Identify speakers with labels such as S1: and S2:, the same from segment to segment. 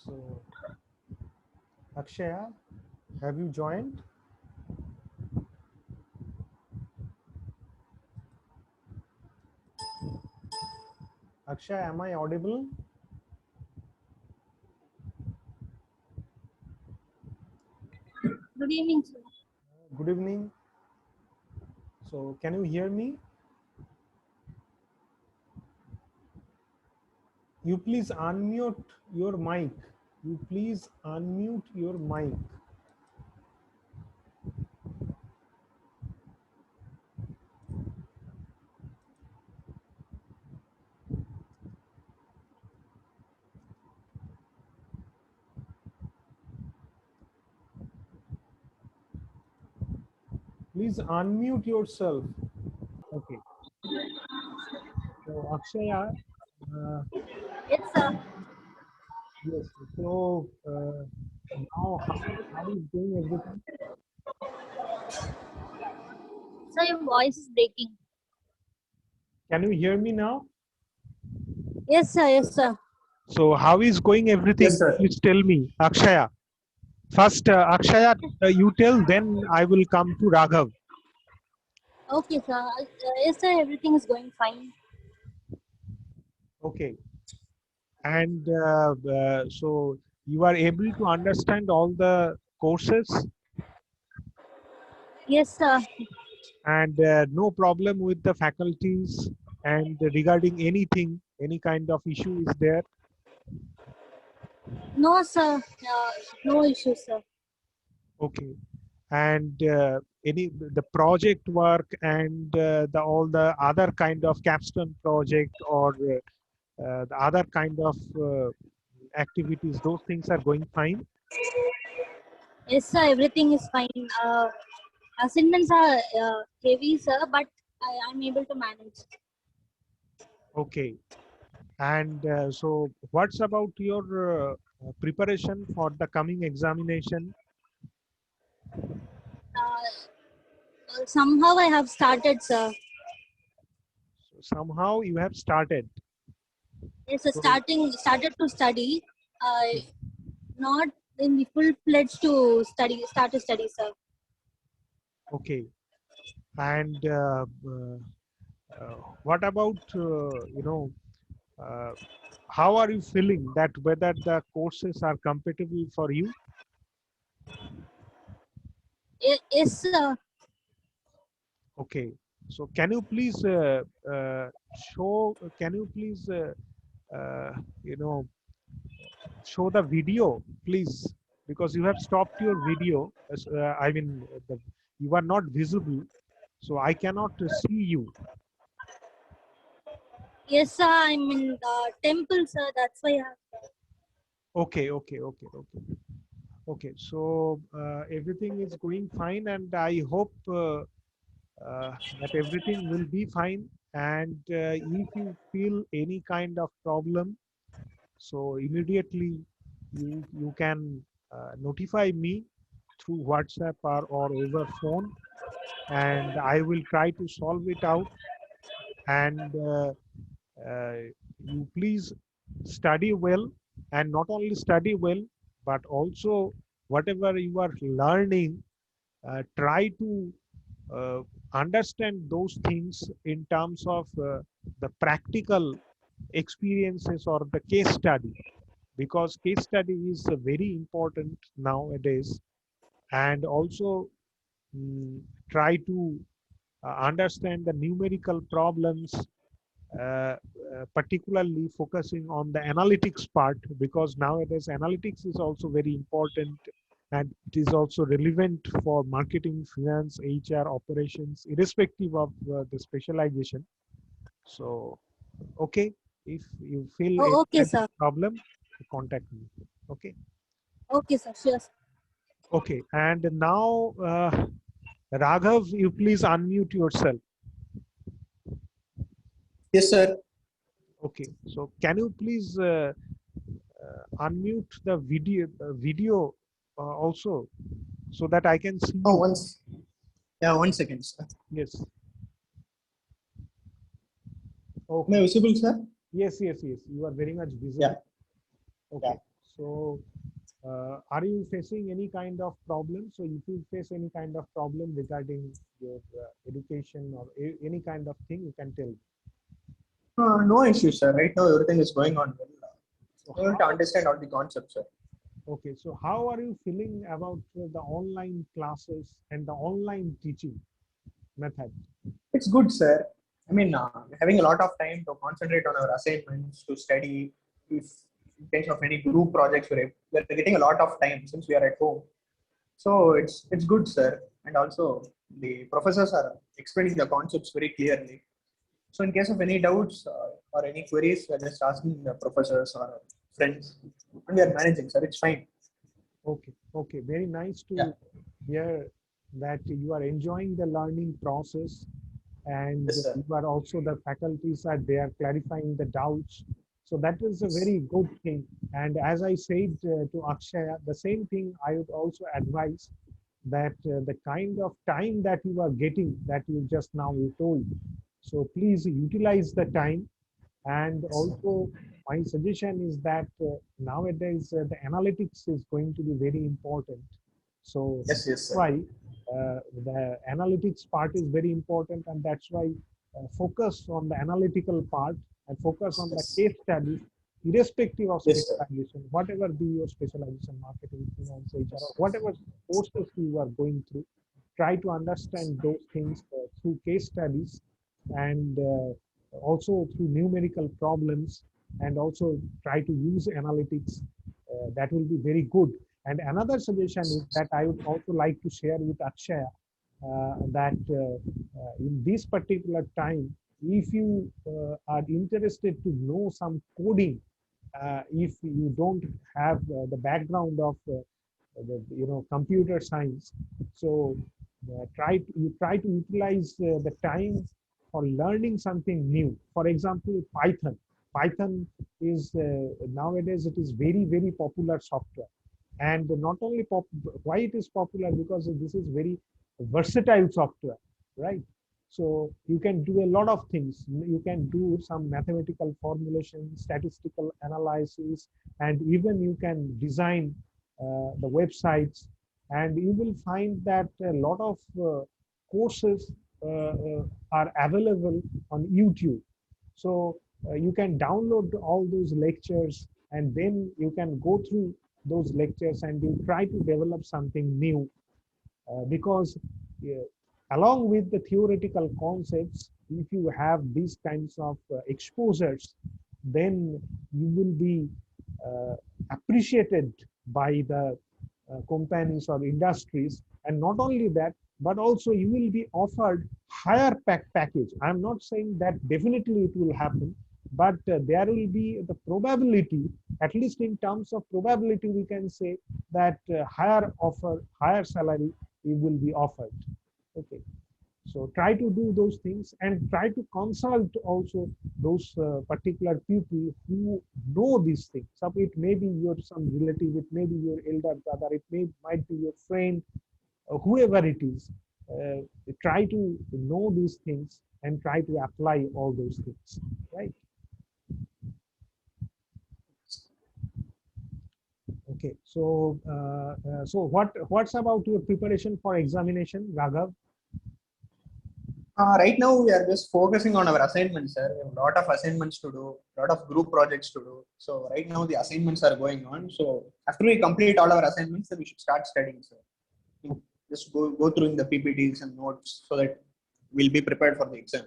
S1: So, Akshaya, have you joined? Akshaya, am I audible?
S2: Good evening, sir.
S1: Good evening. So, can you hear me? You please unmute your mic. You please unmute your mic. Please unmute yourself. Okay. So, Akshaya,
S2: Yes, sir.
S1: yes. So, now how is going everything?
S2: Sir, your voice is breaking.
S1: Can you hear me now?
S2: Yes, sir. Yes, sir.
S1: So, how is going everything?
S3: Yes, sir.
S1: Please tell me, Akshaya. First, Akshaya, you tell, then I will come to Raghav.
S2: Okay, sir. Yes, sir. Everything is going fine.
S1: Okay. And so you are able to understand all the courses
S2: Yes, sir.
S1: and no problem with the faculties and regarding anything, any kind of issue is there.
S2: No, sir. No issue, sir.
S1: Okay. And any the project work and the all the other kind of capstone project or the other kind of activities, those things are going fine.
S2: Yes, sir. Everything is fine. Assignments are heavy, sir, but I'm able to manage.
S1: Okay. And so what's about your preparation for the coming examination?
S2: Somehow I have started, sir.
S1: So somehow you have started.
S2: Yes, sir.
S1: So,
S2: Started to study. Not in the full pledged to study. Start to study, sir.
S1: okay. And what about, uh, how are you feeling that whether the courses are compatible for you?
S2: Yes, sir.
S1: Okay. So can you please can you please, uh, you know, show the video, please, because you have stopped your video. I mean, you are not visible, so I cannot see you.
S2: Yes, sir. I'm in the temple, sir. That's why I have.
S1: Okay, okay, okay, okay. Okay, so everything is going fine, and I hope that everything will be fine. And if you feel any kind of problem, so immediately you can notify me through WhatsApp or over phone, and I will try to solve it out. And uh, you please study well, and not only study well, but also whatever you are learning, try to uh, understand those things in terms of the practical experiences or the case study, because case study is very important nowadays. And also try to understand the numerical problems, particularly focusing on the analytics part, because nowadays analytics is also very important, and it is also relevant for marketing, finance, HR, operations, irrespective of the specialization. So, okay, if you feel any
S2: Oh, okay,
S1: kind of
S2: sir.
S1: problem, contact me. Okay.
S2: Okay, sir. Sure.
S1: Okay. And now, Raghav, you please unmute yourself.
S3: Yes, sir.
S1: Okay. So, can you please unmute the video also, so that I can see
S3: Oh,
S1: you?
S3: yeah, 1 second, sir.
S1: Yes.
S3: Am I
S1: Okay.
S3: visible, sir?
S1: Yes, yes, yes. You are very much visible.
S3: Yeah.
S1: Okay. So are you facing any kind of problem? So if you face any kind of problem regarding your education or any kind of thing, you can tell me.
S3: No issues, sir. Right now, everything is going on well.
S1: So
S3: We want to understand all the concepts, sir.
S1: okay, so how are you feeling about the online classes and the online teaching method?
S3: It's good, sir. I mean, having a lot of time to concentrate on our assignments, to study. If in case of any group projects, we're getting a lot of time since we are at home. So it's good, sir. And also, the professors are explaining the concepts very clearly. So in case of any doubts or any queries, we're just asking the professors or friends, and we are managing, sir. It's fine.
S1: Okay, okay, very nice
S3: Yeah.
S1: to hear that you are enjoying the learning process and
S3: Yes, sir.
S1: you are also the faculties are there clarifying the doubts. So that is a very good thing. And as I said to Akshaya, the same thing I would also advise that the kind of time that you are getting that you just now you told. So please utilize the time. And
S3: Yes, sir.
S1: also my suggestion is that nowadays the analytics is going to be very important. So
S3: Yes, yes,
S1: that's
S3: sir.
S1: why the analytics part is very important, and that's why focus on the analytical part and focus on the
S3: Yes,
S1: case studies, irrespective of
S3: yes, sir.
S1: specialization, whatever be your specialization, marketing, finance, HR, or whatever courses you are going through. Try to understand those things through case studies and also through numerical problems, and also try to use analytics. That will be very good. And another suggestion is that I would also like to share with Akshaya that in this particular time, if you are interested to know some coding, if you don't have the background of computer science, so you try to utilize the time for learning something new. For example, Python. Python is nowadays it is very popular software, and not only why it is popular, because this is very versatile software, right? So you can do a lot of things. You can do some mathematical formulation, statistical analysis, and even you can design the websites. And you will find that a lot of courses are available on YouTube. So you can download all those lectures, and then you can go through those lectures and you try to develop something new, because along with the theoretical concepts, if you have these kinds of exposures, then you will be uh, appreciated by the companies or industries. And not only that, but also you will be offered higher package. I'm not saying that definitely it will happen, but there will be the probability, at least in terms of probability, we can say that higher salary will be offered. Okay. So try to do those things and try to consult also those particular people who know these things. So it may be your some relative, it may be your elder brother, might be your friend, whoever it is. Uh, Try to know these things and try to apply all those things, right? Okay. So what's about your preparation for examination, Raghav?
S3: Right now, we are just focusing on our assignments, sir. We have a lot of assignments to do, a lot of group projects to do. So right now, the assignments are going on. So after we complete all our assignments, then we should start studying, sir. Just go through the PPTs and notes so that we'll be prepared for the exam.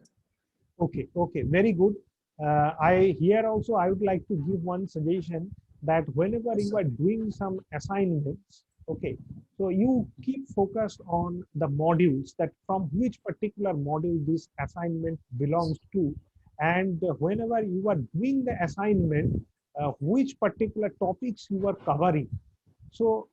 S1: Okay, okay, very good. I here also I would like to give one suggestion that whenever
S3: Yes,
S1: you
S3: sir.
S1: are doing some assignments, okay, so you keep focused on the modules, that from which particular module this assignment belongs to, and whenever you are doing the assignment, which particular topics you are covering. So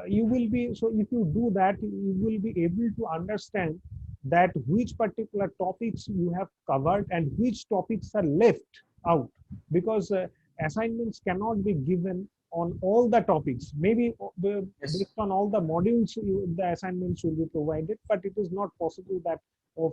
S1: you will be, so if you do that, you will be able to understand that which particular topics you have covered and which topics are left out, because assignments cannot be given on all the topics. Maybe
S3: Yes,
S1: based on all the modules the assignments will be provided, but it is not possible that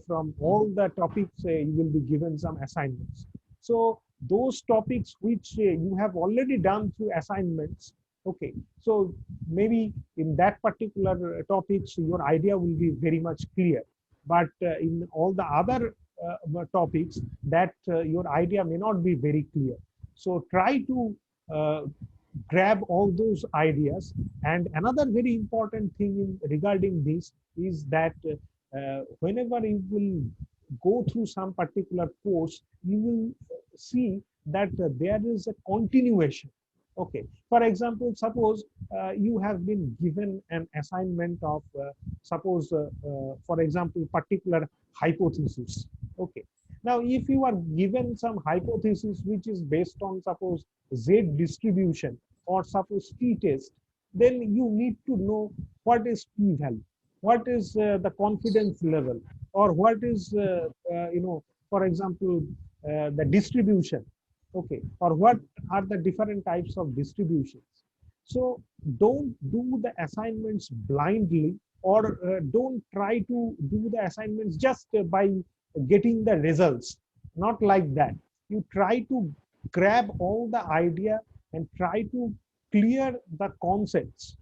S1: from all the topics you will be given some assignments. So those topics which you have already done through assignments, okay, so maybe in that particular topics your idea will be very much clear, but in all the other topics that your idea may not be very clear. So try to uh, grab all those ideas. And another very important thing regarding this is that whenever you will go through some particular course, you will see that there is a continuation. Okay, for example, suppose you have been given an assignment of suppose for example particular hypothesis. Okay, now if you are given some hypothesis which is based on suppose z distribution or suppose t-test, then you need to know what is p-value, what is the confidence level, or what is for example the distribution. Okay, or what are the different types of distributions. So don't do the assignments blindly, or don't try to do the assignments just by getting the results. Not like that. You try to grab all the idea and try to clear the concepts,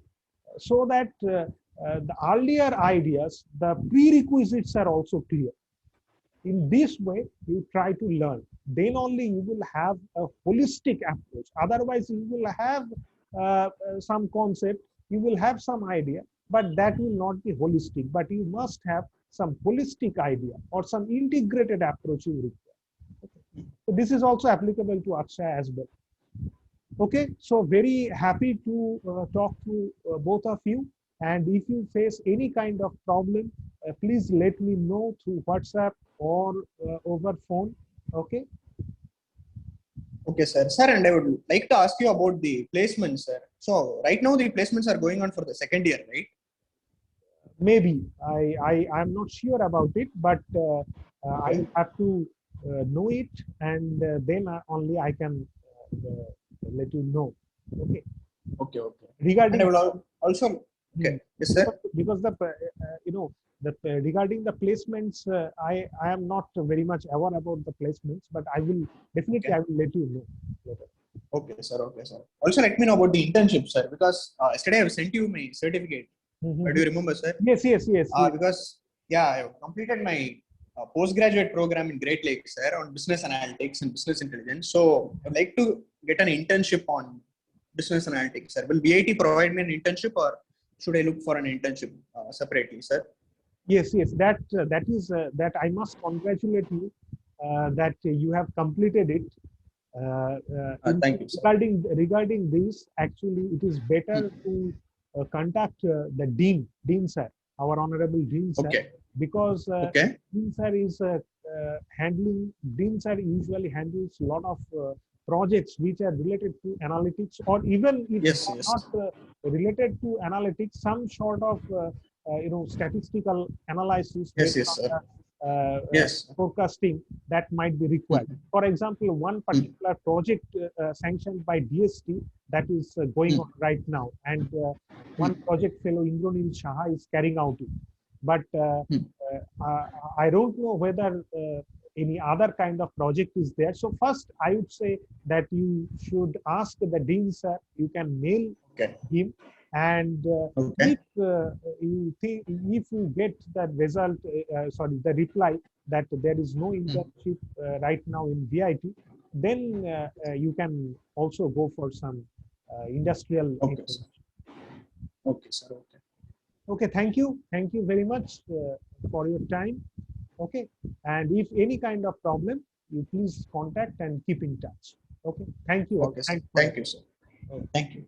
S1: so that the earlier ideas, the prerequisites are also clear. In this way, you try to learn. Then only you will have a holistic approach. Otherwise, you will have some concept, you will have some idea, but that will not be holistic. But you must have some holistic idea or some integrated approach you require. Okay. So this is also applicable to Akshay as well. Okay, so very happy to talk to both of you. And if you face any kind of problem, please let me know through WhatsApp or over phone. Okay.
S3: Okay, sir. Sir, and I would like to ask you about the placements, sir. So right now the placements are going on for the second year, right?
S1: Maybe I'm not sure about it, but I have to know it, and then only I can let you know. Okay.
S3: Okay, okay.
S1: Regarding
S3: And I will also, okay, yes, sir.
S1: because the regarding the placements, I am not very much aware about the placements, but I will definitely
S3: Okay.
S1: I will let you know later.
S3: Okay, sir. Okay, sir. Also, let me know about the internship, sir, because yesterday I sent you my certificate. Do you remember, sir?
S1: Yes, yes, yes.
S3: Because yeah, I have completed my postgraduate program in Great Lakes, sir, on business analytics and business intelligence. So I'd like to get an internship on business analytics, sir. Will BIT provide me an internship, or should I look for an internship separately, sir?
S1: Yes, yes. That is that I must congratulate you that you have completed it.
S3: Thank you, sir.
S1: Regarding this, actually, it is better to contact the dean sir, our honorable dean sir,
S3: Okay.
S1: because
S3: Okay.
S1: dean sir is dean sir usually handles a lot of projects which are related to analytics, or even if
S3: Yes,
S1: they are
S3: yes.
S1: not related to analytics, some sort of statistical analysis
S3: Yes,
S1: based
S3: yes,
S1: on
S3: sir.
S1: the
S3: Yes.
S1: forecasting that might be required. For example, one particular project sanctioned by DST that is going on right now, and one project fellow Indranil Shaha is carrying out it. But I don't know whether any other kind of project is there. So first, I would say that you should ask the dean sir. You can mail
S3: Okay.
S1: him, and
S3: Okay.
S1: if you think, if you get the result, sorry, the reply that there is no internship right now in BIT, then you can also go for some industrial.
S3: Okay, sir. Okay, sir. Okay.
S1: Okay, thank you very much for your time. Okay, and if any kind of problem, you please contact and keep in touch. Okay, thank you all.
S3: Okay, sir.
S1: Thanks for
S3: Thank you, sir. Thank you.